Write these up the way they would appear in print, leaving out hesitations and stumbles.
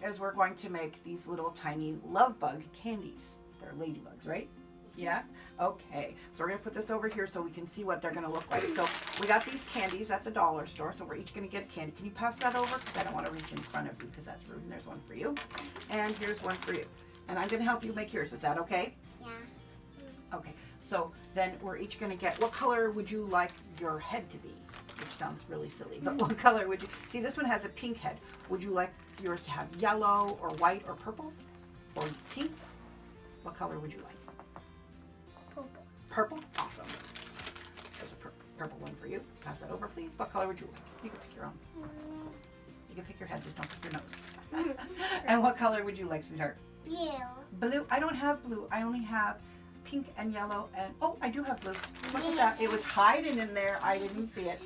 is we're going to make these little tiny LoveBug candies. They're ladybugs, right? Yeah? Okay. So we're going to put this over here so we can see what they're going to look like. So we got these candies at the dollar store, so we're each going to get a candy. Can you pass that over? Because I don't want to reach in front of you because that's rude. And there's one for you. And here's one for you. And I'm going to help you make yours. Is that okay? Yeah. Okay. So then we're each going to get, what color would you like your head to be? Which sounds really silly, but what color would you, see this one has a pink head. Would you like yours to have yellow or white or purple or pink? What color would you like? Purple. Purple? Awesome. There's a purple one for you. Pass that over, please. What color would you like? You can pick your own. You can pick your head, just don't pick your nose. And what color would you like, sweetheart? Blue. Blue? I don't have blue. I only have pink and yellow and, oh, I do have blue. Look at that. It was hiding in there. I didn't see it.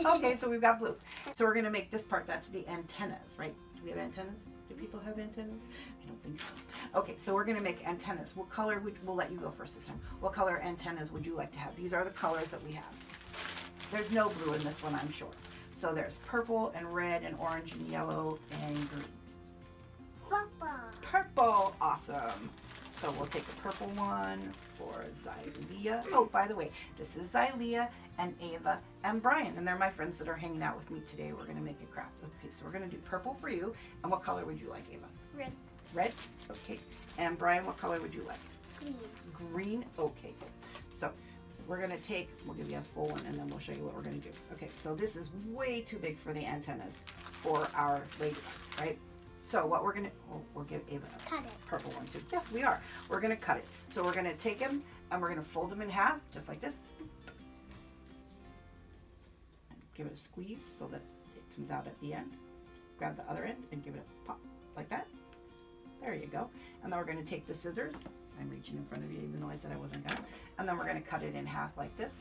Okay, so we've got blue. So we're going to make this part. That's the antennas, right? Do we have antennas? Do people have antennas? I don't think so. Okay, so we're going to make antennas. What color would, we'll let you go first this time. What color antennas would you like to have? These are the colors that we have. There's no blue in this one, I'm sure. So there's purple and red and orange and yellow and green. Purple. Purple, awesome. So we'll take a purple one for Xylea. Oh, by the way, this is Xylea and Ava and Brian, and they're my friends that are hanging out with me today. We're going to make a craft. Okay, so we're going to do purple for you. And what color would you like, Ava? Red. Red? Okay. And Brian, what color would you like? Green. Green? Okay. So we're going to take, we'll give you a full one, and then we'll show you what we're going to do. Okay, so this is way too big for the antennas for our ladybugs, right? So what we're going to, we'll give Ava a purple one too. Yes, we are. We're going to cut it. So we're going to take them and we're going to fold them in half, just like this. And give it a squeeze so that it comes out at the end. Grab the other end and give it a pop, like that. There you go. And then we're going to take the scissors. I'm reaching in front of you even though I said I wasn't going to. And then we're going to cut it in half like this.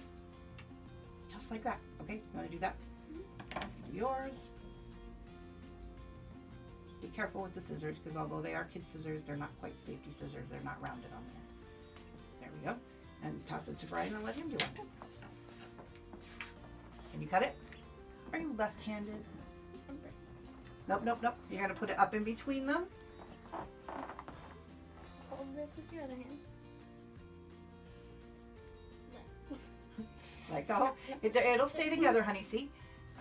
Just like that. Okay, you want to do that? Yours. Be careful with the scissors because although they are kid scissors, they're not quite safety scissors. They're not rounded on the end. There we go. And toss it to Brian and let him do it. Can you cut it? Are you left-handed? Nope, nope, nope. You're going to put it up in between them. Hold this with your other hand. Let go. It'll stay together, honey. See?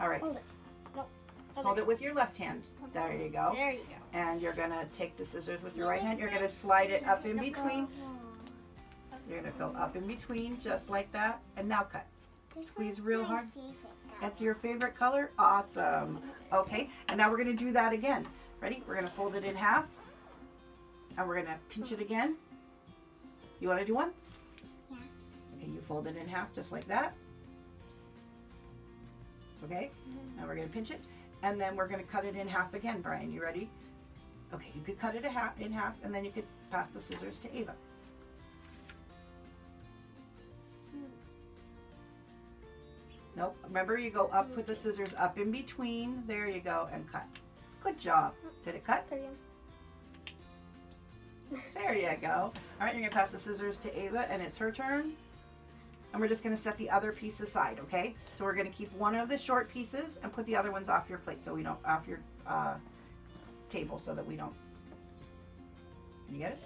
All right. Hold it. No. Hold it with your left hand. There you go. There you go. And you're going to take the scissors with your right hand. You're going to slide it up in between. You're going to go up in between just like that. And now cut. Squeeze real hard. That's your favorite color? Awesome. Okay. And now we're going to do that again. Ready? We're going to fold it in half. And we're going to pinch it again. You want to do one? Yeah. Okay, you fold it in half just like that. Okay. Now we're going to pinch it. And then we're going to cut it in half again, Brian. You ready? Okay, you could cut it in half, and then you could pass the scissors to Ava. Nope. Remember, you go up, put the scissors up in between. There you go, and cut. Good job. Did it cut? There you go. All right, you're going to pass the scissors to Ava, and it's her turn. And we're just going to set the other piece aside, okay? So we're going to keep one of the short pieces and put the other ones off your plate so we don't, off your table so that we don't, you get it?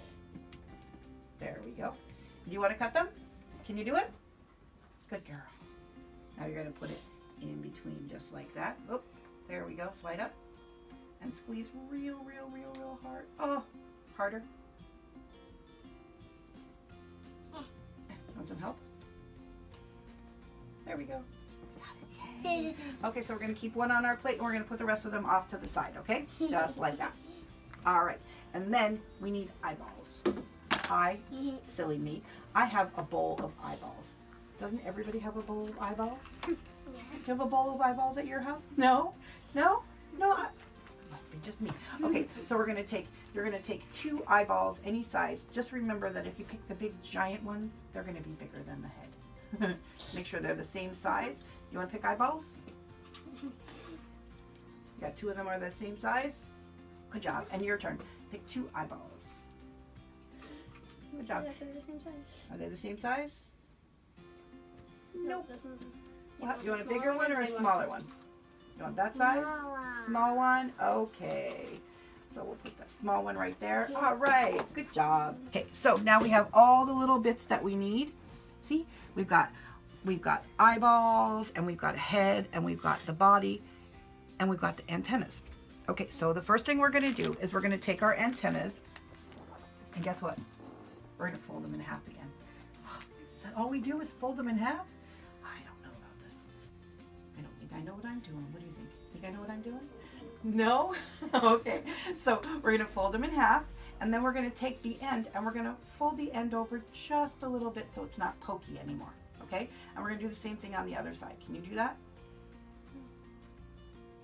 There we go. Do you want to cut them? Can you do it? Good girl. Now you're going to put it in between just like that. Oh, there we go. Slide up and squeeze real, real, real, real hard. Oh, harder. Want some help? There we go. Got it. Yay. Okay, so we're going to keep one on our plate and we're going to put the rest of them off to the side, okay? Just like that. All right. And then we need eyeballs. Silly me, I have a bowl of eyeballs. Doesn't everybody have a bowl of eyeballs? Do you have a bowl of eyeballs at your house? No? No? No? It must be just me. Okay, so we're going to take, you're going to take 2 eyeballs, any size. Just remember that if you pick the big giant ones, they're going to be bigger than the head. Make sure they're the same size. You want to pick eyeballs? You got 2 of them are the same size? Good job. And your turn. Pick 2 eyeballs. Good job. They're the same size. Are they the same size? Nope. This one's, You want a bigger one or a smaller one? You want that size? Small one. Small one? Okay. So we'll put that small one right there. All right, good job. Okay, so now we have all the little bits that we need. See, we've got eyeballs, and we've got a head, and we've got the body, and we've got the antennas. Okay, so the first thing we're going to do is we're going to take our antennas, and guess what? We're going to fold them in half again. Is that all we do is fold them in half? I don't know about this. I don't think I know what I'm doing. What do you think? Think I know what I'm doing? No? Okay, so we're going to fold them in half, and then we're going to take the end and we're going to fold the end over just a little bit so it's not pokey anymore. Okay? And we're going to do the same thing on the other side. Can you do that?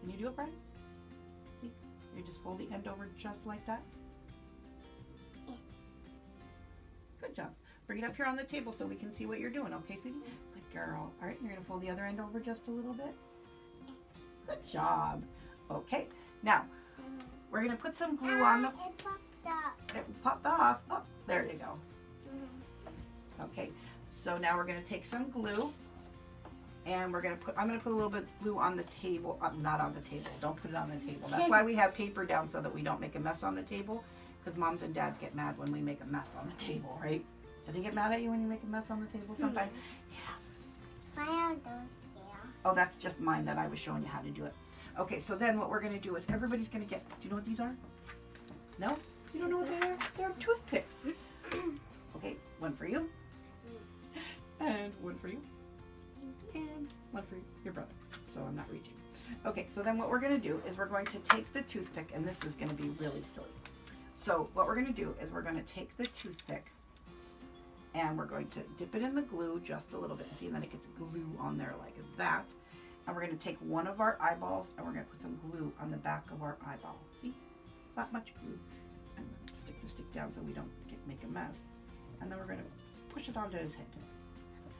Can you do it, Brian? You just fold the end over just like that. Good job. Bring it up here on the table so we can see what you're doing. Okay, sweetie? Good girl. All right, you're going to fold the other end over just a little bit. Good job. Okay, now we're going to put some glue on the... It popped up. It popped off. Oh, there you go. Okay, so now we're going to take some glue, and we're going to put... I'm going to put a little bit of glue on the table. Not on the table. Don't put it on the table. That's why we have paper down, so that we don't make a mess on the table, because moms and dads get mad when we make a mess on the table, right? Do they get mad at you when you make a mess on the table sometimes? Yeah. Why are those there? Oh, that's just mine that I was showing you how to do it. Okay, so then what we're going to do is everybody's going to get... Do you know what these are? No? You don't know what they are? They're toothpicks. Okay, one for you. And one for you. And one for your brother. So I'm not reaching. Okay, so then what we're going to do is we're going to take the toothpick, and this is going to be really silly. So what we're going to do is we're going to take the toothpick, and we're going to dip it in the glue just a little bit. See, and then it gets glue on there like that. And we're going to take one of our eyeballs, and we're going to put some glue on the back of our eyeball. See? Not much glue. And stick the stick down so we don't make a mess. And then we're going to push it onto his head.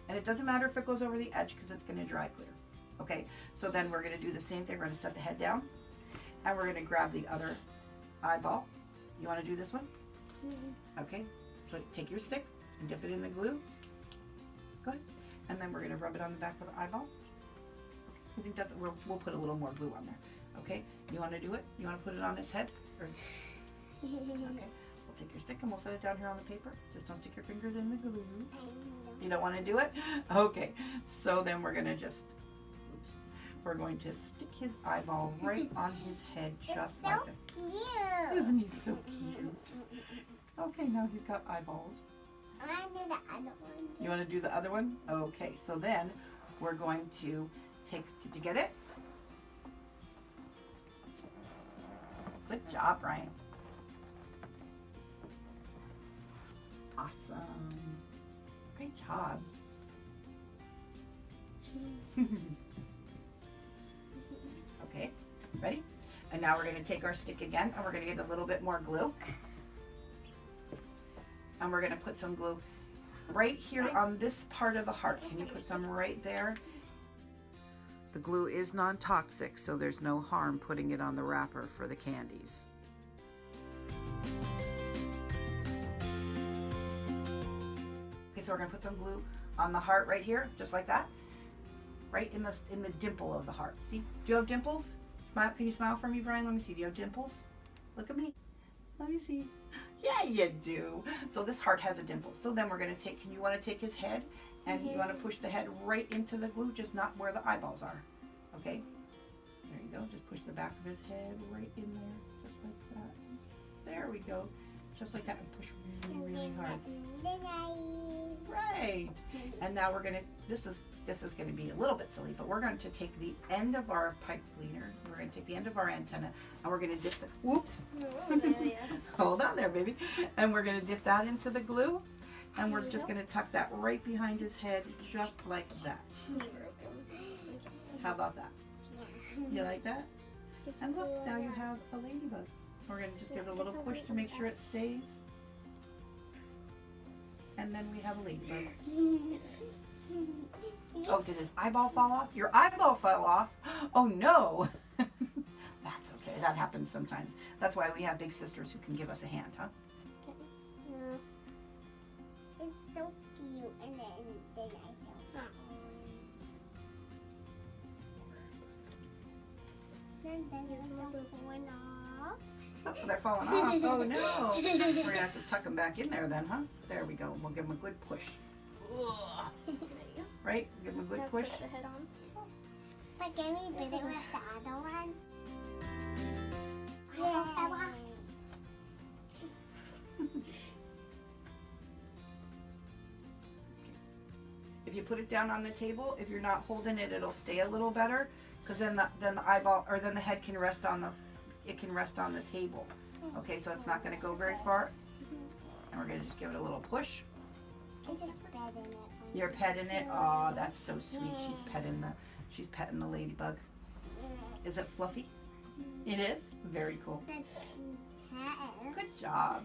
And it doesn't matter if it goes over the edge, because it's going to dry clear. Okay? So then we're going to do the same thing. We're going to set the head down, and we're going to grab the other eyeball. You want to do this one? Okay. So take your stick and dip it in the glue. Go ahead. And then we're going to rub it on the back of the eyeball. I think that's, we'll put a little more glue on there. Okay, you want to do it? You want to put it on his head? Or, okay, we'll take your stick and we'll set it down here on the paper. Just don't stick your fingers in the glue. You don't want to do it? Okay, so then we're going to just, we're going to stick his eyeball right on his head, just like that. Cute. Isn't he so cute? Okay, now he's got eyeballs. I want to do the other one. You want to do the other one? Okay, so then we're going to take, did you get it? Good job, Brian. Awesome. Great job. Okay, ready? And now we're going to take our stick again, and we're going to get a little bit more glue. And we're going to put some glue right here on this part of the heart. Can you put some right there? The glue is non-toxic, so there's no harm putting it on the wrapper for the candies. Okay, so we're going to put some glue on the heart right here, just like that. Right in the dimple of the heart. See? Do you have dimples? Smile. Can you smile for me, Brian? Let me see. Do you have dimples? Look at me. Let me see. Yeah, you do. So this heart has a dimple. So then we're going to take, you want to take his head, and you want to push the head right into the glue, just not where the eyeballs are. Okay? There you go. Just push the back of his head right in there, just like that. There we go. Just like that, and push really, really hard. Right. And now we're going to, this is going to be a little bit silly, but we're going to take the end of our pipe cleaner, we're going to take the end of our antenna, and we're going to dip it, whoops. Hold on there, baby. And we're going to dip that into the glue, and we're just going to tuck that right behind his head, just like that. How about that? You like that? And look, now you have a ladybug. We're going to just give it a little push to make sure it stays. And then we have a ladybug. Oh, did his eyeball fall off? Your eyeball fell off? Oh no! That's okay. That happens sometimes. That's why we have big sisters who can give us a hand, huh? It's so cute. And then I feel Then it's falling off. Oh, they're falling off. Oh no. We're gonna have to tuck them back in there then, huh? There we go. We'll give them a good push. Ugh. Right? Give them a good push. Put the head on. But can we put it with the other one? Yeah. If you put it down on the table, if you're not holding it, it'll stay a little better, because then the eyeball or then the head can rest on the table. Okay, so it's not going to go very far, and we're going to just give it a little push. I'm just petting it. You're petting it. Oh, that's so sweet. She's petting the ladybug. Is it fluffy? It is. Very cool. Good job.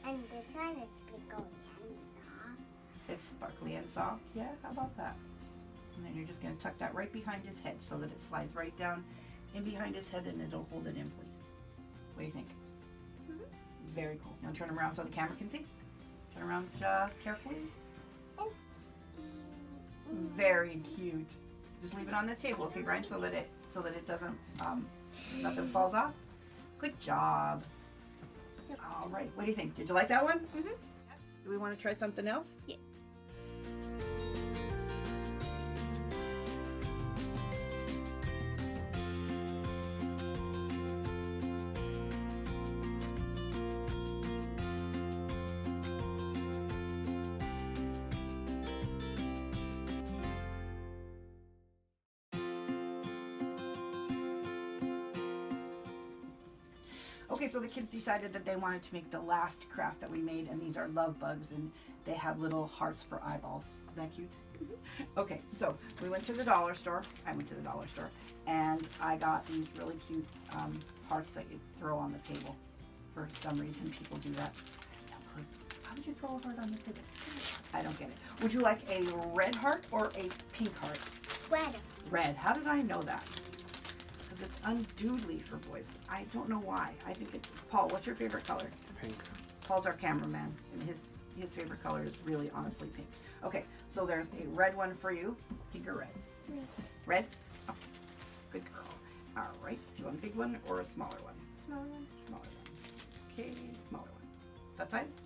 And this one is sparkly and soft. It's sparkly and soft. Yeah, how about that? And then you're just going to tuck that right behind his head so that it slides right down in behind his head and it'll hold it in place. What do you think? Very cool. Now turn him around so the camera can see. Turn around just carefully. Very cute. Just leave it on the table, okay, Brian, so that it doesn't nothing falls off. Good job. All right. What do you think? Did you like that one? Mm-hmm. Do we want to try something else? Yeah. Okay, so the kids decided that they wanted to make the last craft that we made, and these are LoveBugs, and they have little hearts for eyeballs. Isn't that cute? Okay, so we went to the dollar store. I went to the dollar store, and I got these really cute hearts that you throw on the table. For some reason, people do that. How would you throw a heart on the table? I don't get it. Would you like a red heart or a pink heart? Red. Red. How did I know that? Because it's unduly for boys. I don't know why. I think it's Paul. What's your favorite color? Pink. Paul's our cameraman, and his favorite color is really honestly pink. Okay, so there's a red one for you. Pink or red? Red. Oh, good girl. All right. Do you want a big one or a smaller one? Small one. Smaller one. Okay, smaller one. That size?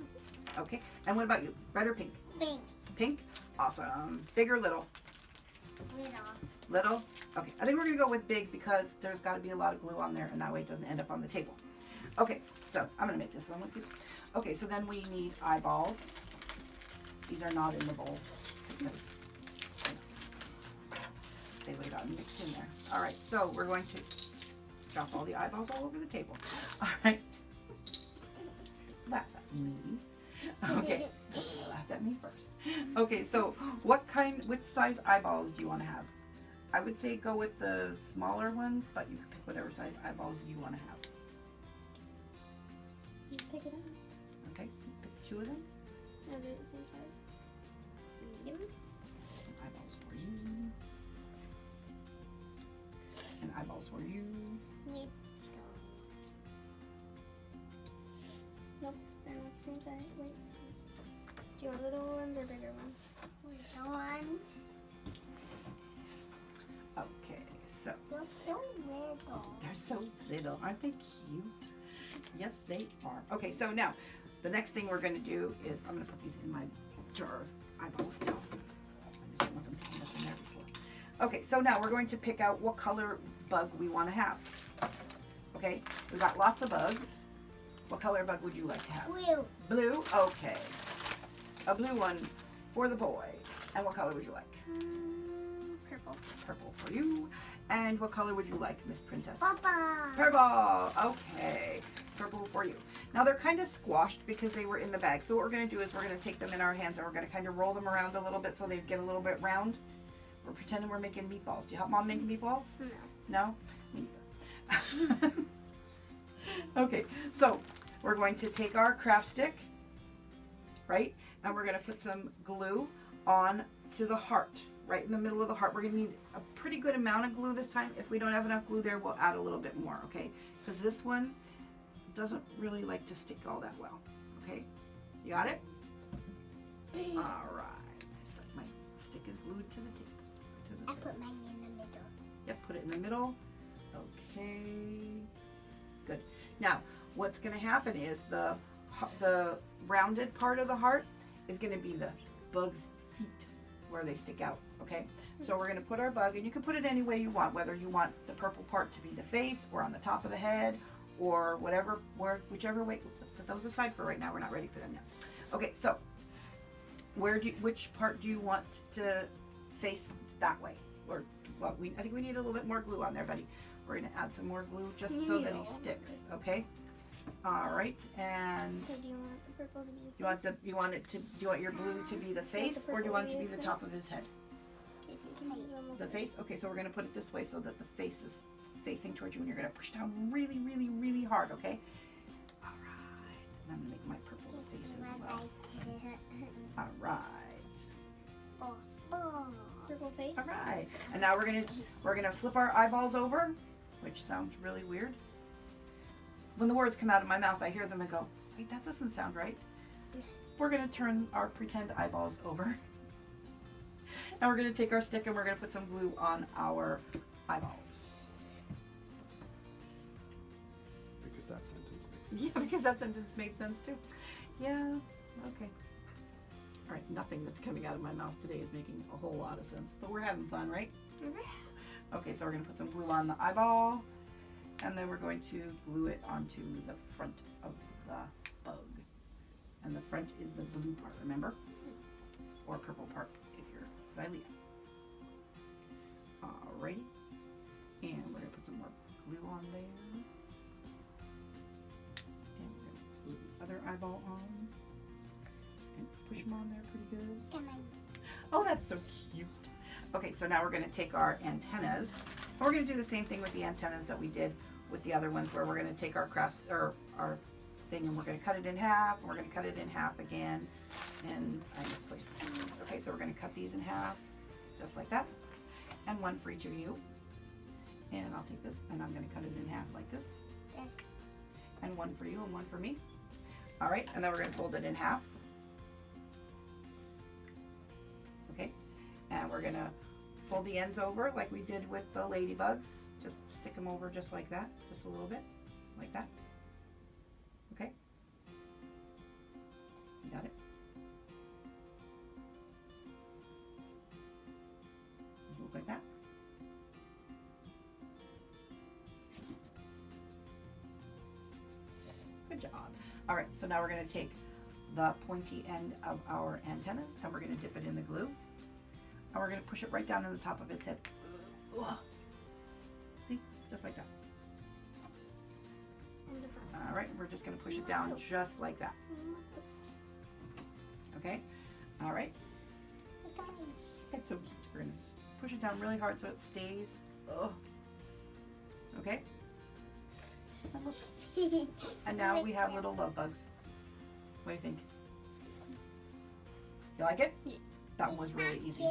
Okay. And what about you? Red or pink? Pink. Pink. Awesome. Big or little? Little. Little? Okay, I think we're gonna go with big because there's gotta be a lot of glue on there and that way it doesn't end up on the table. Okay, so I'm gonna make this one with you. Okay, so then we need eyeballs. These are not in the bowl because they would have gotten mixed in there. All right, so we're going to drop all the eyeballs all over the table. All right. Laugh at me. Okay, laughed at me first. Okay, so which size eyeballs do you want to have? I would say go with the smaller ones, but you can pick whatever size eyeballs you want to have. You pick it up. Okay, pick 2 of them. No, they're the same size. Yep. Eyeballs for you. And eyeballs for you. Wait. Nope, they're not the same size. Wait. Do you want little ones or bigger ones? Little ones. Okay, so They're so little. they're so little. Aren't they cute? Yes, they are. Okay, so now the next thing we're going to do is I'm going to put these in my jar of eyeballs now. I just want them to end up in there before. Okay, so now we're going to pick out what color bug we want to have. Okay, we've got lots of bugs. What color bug would you like to have? Blue. Blue? Okay. A blue one for the boy. And what color would you like? Purple. Purple for you. And what color would you like, Miss Princess? Papa. Purple. Okay. Purple for you. Now they're kind of squashed because they were in the bag. So what we're going to do is we're going to take them in our hands and we're going to kind of roll them around a little bit so they get a little bit round. We're pretending we're making meatballs. Do you help Mom make meatballs? No. No? Me neither. Okay, so we're going to take our craft stick, right? And we're going to put some glue on to the heart, right in the middle of the heart. We're going to need a pretty good amount of glue this time. If we don't have enough glue there, we'll add a little bit more, okay? Because this one doesn't really like to stick all that well, okay? You got it? All right. My stick is glued to the table. I put mine in the middle. Yep, put it in the middle. Okay. Good. Now, what's going to happen is the rounded part of the heart is going to be the bug's feet where they stick out, okay? So we're going to put our bug, and you can put it any way you want, whether you want the purple part to be the face or on the top of the head or whatever, whichever way. Let's put those aside for right now. We're not ready for them yet. Okay, so which part do you want to face that way? Or well, I think we need a little bit more glue on there, buddy. We're going to add some more glue just so that he sticks, okay? All right, and So do you want the purple to be the face? do you want your blue to be the face, or do you want it to be the top of his head? Okay, so you can do them over The face? Okay, so we're going to put it this way so that the face is facing towards you, and you're going to push down really, really, really hard, okay? All right, and I'm going to make my purple face as well. All right. purple face. All right, and now we're gonna flip our eyeballs over, which sounds really weird. When the words come out of my mouth, I hear them and go, wait, that doesn't sound right. We're gonna turn our pretend eyeballs over. And we're gonna take our stick and we're gonna put some glue on our eyeballs. Because that sentence makes sense. Yeah, because that sentence made sense too. Yeah, okay. All right, nothing that's coming out of my mouth today is making a whole lot of sense, but we're having fun, right? Mm-hmm. Okay, so we're gonna put some glue on the eyeball, and then we're going to glue it onto the front of the bug. And the front is the blue part, remember? Or purple part if you're Xylea. Alrighty. And we're gonna put some more glue on there. And we're gonna glue the other eyeball on. And push them on there pretty good. Oh, that's so cute. Okay, so now we're gonna take our antennas. And we're gonna do the same thing with the antennas that we did with the other ones, where we're gonna take our crafts, or our thing, and we're gonna cut it in half, and we're gonna cut it in half again. And I misplaced the scissors. Okay, so we're gonna cut these in half, just like that. And one for each of you. And I'll take this, and I'm gonna cut it in half like this. And one for you, and one for me. All right, and then we're gonna fold it in half. Okay, and we're gonna fold the ends over like we did with the ladybugs. Just stick them over just like that, just a little bit, like that. Okay, you got it? Look like that. Good job. All right, so now we're gonna take the pointy end of our antennas and we're gonna dip it in the glue. And we're gonna push it right down in the top of its head. See, just like that. And the front. All right, we're just gonna push it down just like that. Okay, all right. It's so cute. We're gonna push it down really hard so it stays. Ugh. Okay. And look. And now we have little love bugs. What do you think? You like it? Yeah. That one was really easy.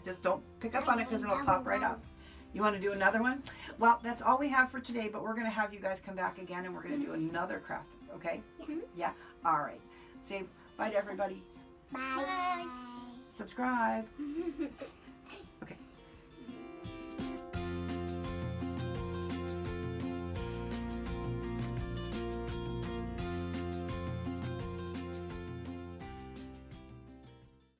Just don't pick up on it because it'll pop right off. You want to do another one? Well, that's all we have for today, but we're going to have you guys come back again and we're going to do another craft, okay? Yeah? All right. Say bye to everybody. Bye. Subscribe.